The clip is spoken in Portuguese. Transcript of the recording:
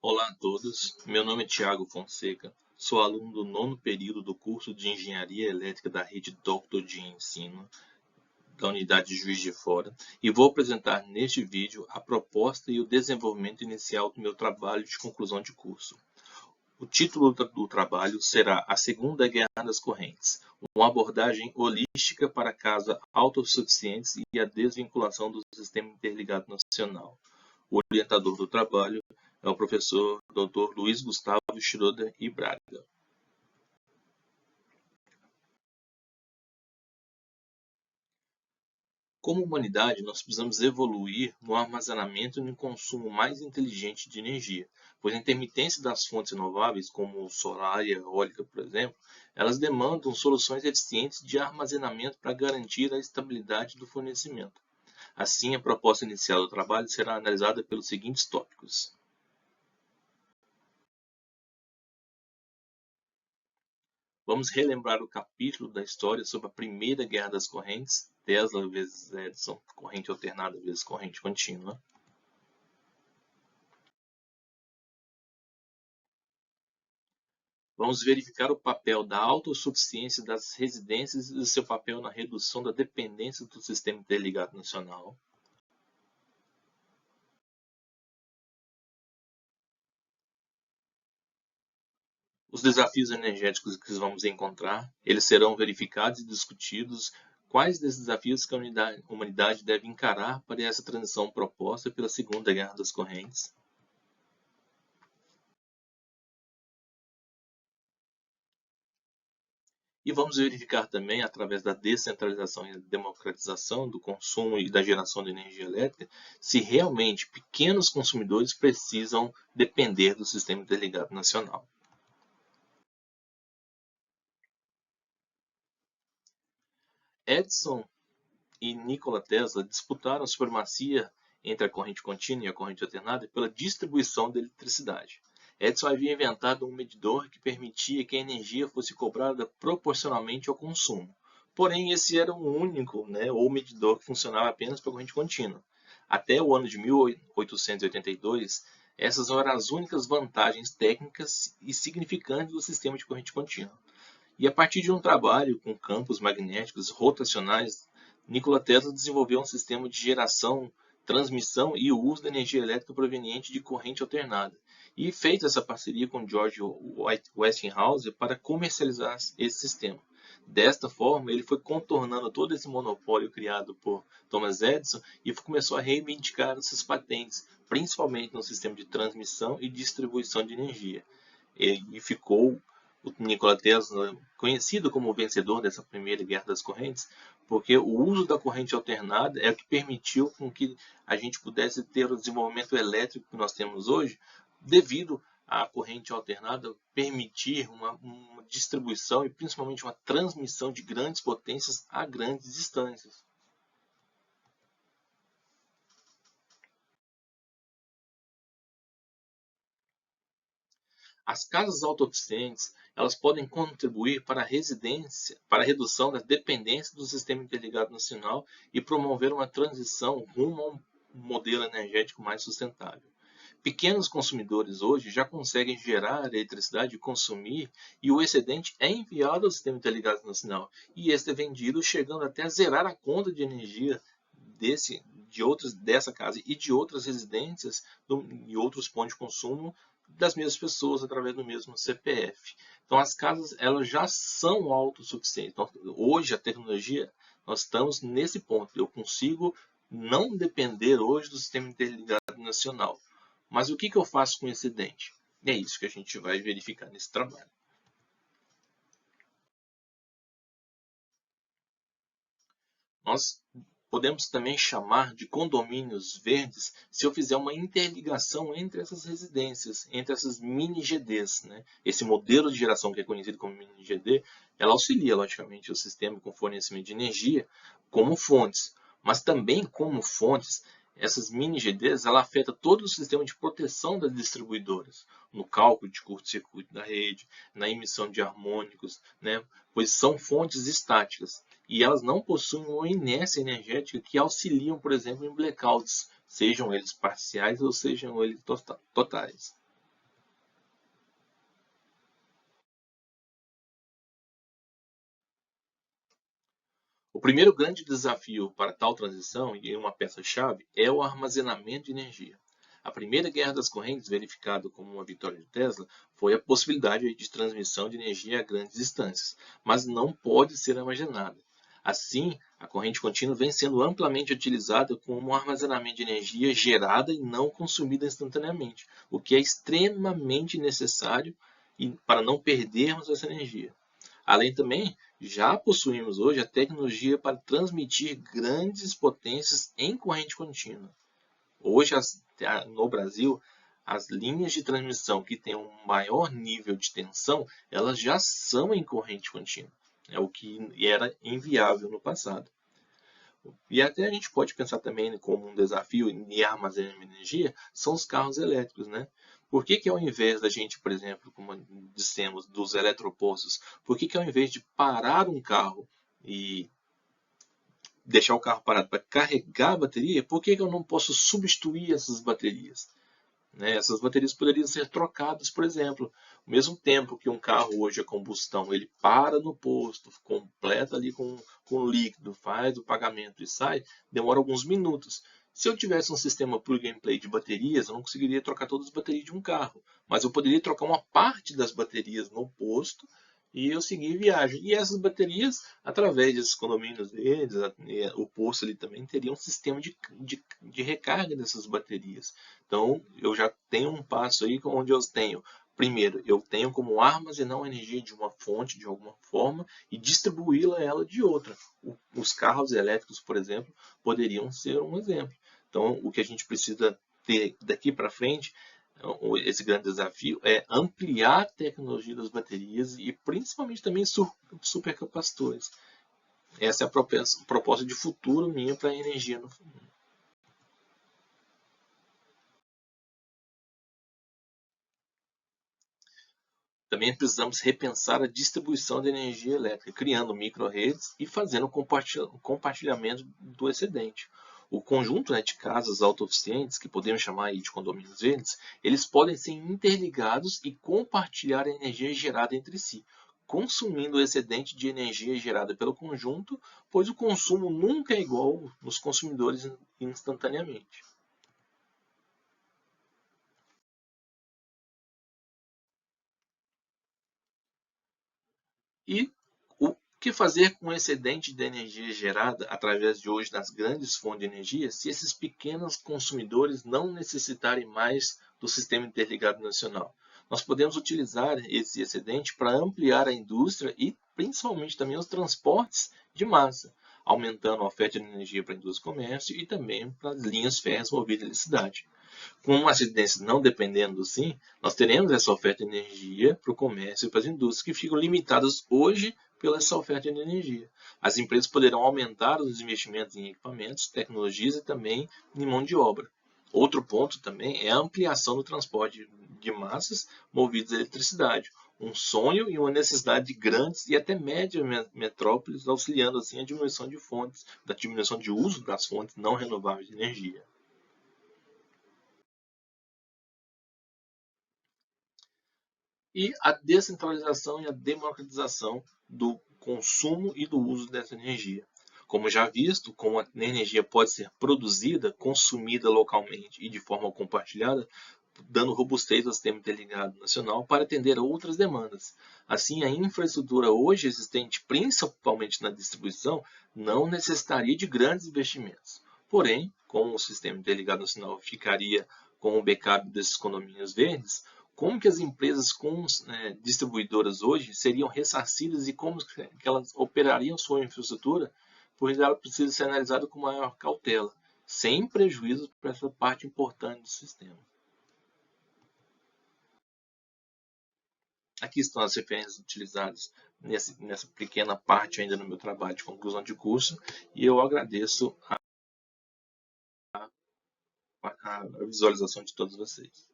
Olá a todos, meu nome é Thiago Fonseca, sou aluno do 9º período do curso de Engenharia Elétrica da rede Doctor de Ensino da unidade de Juiz de Fora e vou apresentar neste vídeo a proposta e o desenvolvimento inicial do meu trabalho de conclusão de curso. O título do trabalho será A Segunda Guerra das Correntes, uma abordagem holística para casas autossuficientes e a desvinculação do Sistema Interligado Nacional. O orientador do trabalho é o professor Dr. Luiz Gustavo Schroeder e Braga. Como humanidade, nós precisamos evoluir no armazenamento e no consumo mais inteligente de energia, pois a intermitência das fontes renováveis, como solar e eólica, por exemplo, elas demandam soluções eficientes de armazenamento para garantir a estabilidade do fornecimento. Assim, a proposta inicial do trabalho será analisada pelos seguintes tópicos. Vamos relembrar o capítulo da história sobre a Primeira Guerra das Correntes, Tesla vezes Edison, corrente alternada vezes corrente contínua. Vamos verificar o papel da autossuficiência das residências e o seu papel na redução da dependência do Sistema Interligado Nacional. Os desafios energéticos que vamos encontrar, eles serão verificados e discutidos. Quais desses desafios que a humanidade deve encarar para essa transição proposta pela Segunda Guerra das Correntes? E vamos verificar também, através da descentralização e democratização do consumo e da geração de energia elétrica, se realmente pequenos consumidores precisam depender do Sistema Interligado Nacional. Edison e Nikola Tesla disputaram a supremacia entre a corrente contínua e a corrente alternada pela distribuição da eletricidade. Edison havia inventado um medidor que permitia que a energia fosse cobrada proporcionalmente ao consumo. Porém, esse era o único, ou medidor que funcionava apenas para a corrente contínua. Até o ano de 1882, essas eram as únicas vantagens técnicas e significantes do sistema de corrente contínua. E a partir de um trabalho com campos magnéticos rotacionais, Nikola Tesla desenvolveu um sistema de geração, transmissão e uso da energia elétrica proveniente de corrente alternada. E fez essa parceria com George Westinghouse para comercializar esse sistema. Desta forma, ele foi contornando todo esse monopólio criado por Thomas Edison e começou a reivindicar essas patentes, principalmente no sistema de transmissão e distribuição de energia. E ficou o Nikola Tesla conhecido como o vencedor dessa Primeira Guerra das Correntes, porque o uso da corrente alternada é o que permitiu com que a gente pudesse ter o desenvolvimento elétrico que nós temos hoje, devido à corrente alternada permitir uma distribuição e principalmente uma transmissão de grandes potências a grandes distâncias. As casas autossuficientes, elas podem contribuir para a redução da dependência do Sistema Interligado Nacional e promover uma transição rumo a um modelo energético mais sustentável. Pequenos consumidores hoje já conseguem gerar eletricidade e consumir, e o excedente é enviado ao Sistema Interligado Nacional, e este é vendido chegando até a zerar a conta de energia dessa casa e de outras residências e outros pontos de consumo das mesmas pessoas através do mesmo CPF. Então as casas elas já são autossuficientes. Então, hoje a tecnologia, nós estamos nesse ponto. Eu consigo não depender hoje do Sistema Interligado Nacional. Mas o que eu faço com esse excedente? É isso que a gente vai verificar nesse trabalho. Nós podemos também chamar de condomínios verdes se eu fizer uma interligação entre essas residências, entre essas mini GDs. Esse modelo de geração que é conhecido como mini GD, ela auxilia, logicamente, o sistema com fornecimento de energia como fontes. Mas também como fontes, essas mini GDs ela afeta todo o sistema de proteção das distribuidoras, no cálculo de curto-circuito da rede, na emissão de harmônicos, pois são fontes estáticas e elas não possuem uma inércia energética que auxiliam, por exemplo, em blackouts, sejam eles parciais ou sejam eles totais. O primeiro grande desafio para tal transição, e uma peça-chave, é o armazenamento de energia. A primeira guerra das correntes, verificada como uma vitória de Tesla, foi a possibilidade de transmissão de energia a grandes distâncias, mas não pode ser armazenada. Assim, a corrente contínua vem sendo amplamente utilizada como um armazenamento de energia gerada e não consumida instantaneamente, o que é extremamente necessário para não perdermos essa energia. Além também, já possuímos hoje a tecnologia para transmitir grandes potências em corrente contínua. Hoje, no Brasil, as linhas de transmissão que têm um maior nível de tensão, elas já são em corrente contínua, o que era inviável no passado. E até a gente pode pensar também como um desafio em armazenamento de energia, são os carros elétricos, né? Por que ao invés da gente, por exemplo, como dissemos, dos eletropostos, por que ao invés de parar um carro e deixar o carro parado para carregar a bateria, por que eu não posso substituir essas baterias? Né? Essas baterias poderiam ser trocadas, por exemplo, ao mesmo tempo que um carro hoje a combustão, ele para no posto, completa ali com líquido, faz o pagamento e sai, demora alguns minutos. Se eu tivesse um sistema plug and play de baterias, eu não conseguiria trocar todas as baterias de um carro, mas eu poderia trocar uma parte das baterias no posto e eu seguir viagem. E essas baterias, através desses condomínios verdes, o posto ali também teria um sistema de recarga dessas baterias. Então, eu já tenho um passo aí onde eu tenho, primeiro, eu tenho como armazenar a energia de uma fonte, de alguma forma, e distribuí-la ela de outra. Os carros elétricos, por exemplo, poderiam ser um exemplo. Então, o que a gente precisa ter daqui para frente, esse grande desafio, é ampliar a tecnologia das baterias e principalmente também supercapacitores. Essa é a proposta de futuro minha para a energia no futuro. Também precisamos repensar a distribuição de energia elétrica, criando micro-redes e fazendo o compartilhamento do excedente. O conjunto, né, de casas autossuficientes, que podemos chamar aí de condomínios verdes, eles podem ser interligados e compartilhar a energia gerada entre si, consumindo o excedente de energia gerada pelo conjunto, pois o consumo nunca é igual nos consumidores instantaneamente. E o que fazer com o excedente de energia gerada através de hoje das grandes fontes de energia se esses pequenos consumidores não necessitarem mais do sistema interligado nacional? Nós podemos utilizar esse excedente para ampliar a indústria e principalmente também os transportes de massa, aumentando a oferta de energia para a indústria e comércio e também para as linhas férreas movidas à eletricidade. Com uma residência não dependendo do SIM, nós teremos essa oferta de energia para o comércio e para as indústrias que ficam limitadas hoje pela essa oferta de energia. As empresas poderão aumentar os investimentos em equipamentos, tecnologias e também em mão de obra. Outro ponto também é a ampliação do transporte de massas movidas à eletricidade, um sonho e uma necessidade de grandes e até médias metrópoles, auxiliando assim a diminuição de fontes, da diminuição de uso das fontes não renováveis de energia. E a descentralização e a democratização do consumo e do uso dessa energia. Como já visto, como a energia pode ser produzida, consumida localmente e de forma compartilhada, dando robustez ao sistema interligado nacional para atender a outras demandas. Assim, a infraestrutura hoje existente, principalmente na distribuição, não necessitaria de grandes investimentos. Porém, como o sistema interligado nacional ficaria com o backup desses condomínios verdes, como que as empresas distribuidoras hoje seriam ressarcidas e como que elas operariam sua infraestrutura, pois ela precisa ser analisada com maior cautela, sem prejuízo para essa parte importante do sistema. Aqui estão as referências utilizadas nessa pequena parte ainda no meu trabalho de conclusão de curso e eu agradeço a visualização de todos vocês.